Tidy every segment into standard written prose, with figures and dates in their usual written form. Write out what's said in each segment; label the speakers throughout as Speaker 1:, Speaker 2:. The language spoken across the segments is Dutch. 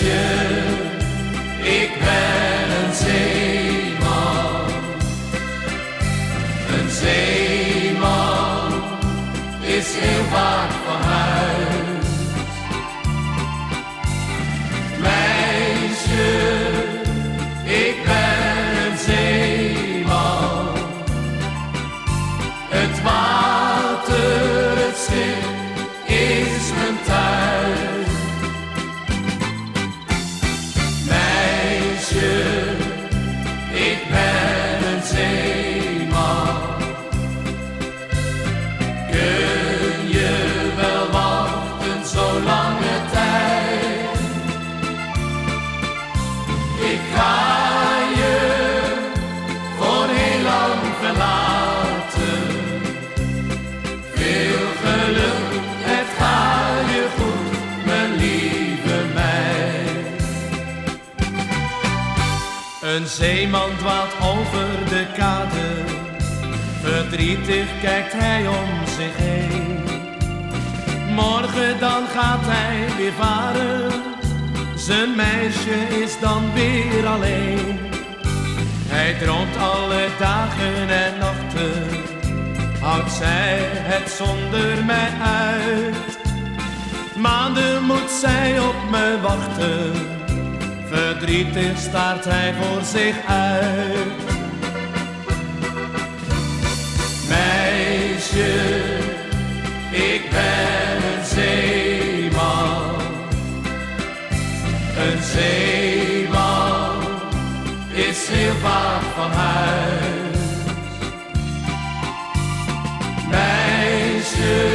Speaker 1: Meisje, ik ben een zeeman. Een zeeman is heel vaak van huis. Meisje, ik ben een zeeman. Het water, het schip is mijn thuis. Meisje, ik ben een zeeman. Kun je wel wachten zo lange tijd? Ik ga je voor heel lang verlaten. Veel geluk, het gaat je goed, mijn lieve meid. Een zeeman dwaalt over de kade, verdrietig kijkt hij om zich heen. Morgen dan gaat hij weer varen, zijn meisje is dan weer alleen. Hij droomt alle dagen en nachten, houdt zij het zonder mij uit. Maanden moet zij op me wachten, verdrietig staart hij voor zich uit. Meisje, ik ben een zeeman. Een zeeman is heel vaak van huis. Meisje,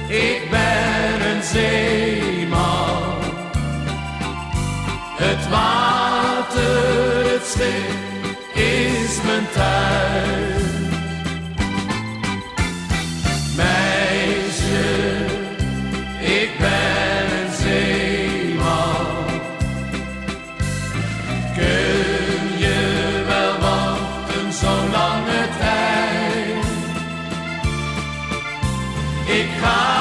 Speaker 1: ik ben een zeeman. Het water, het schip is mijn thuis. Meisje, ik ben een zeeman. Kun je wel wachten zo lange tijd? Ik ga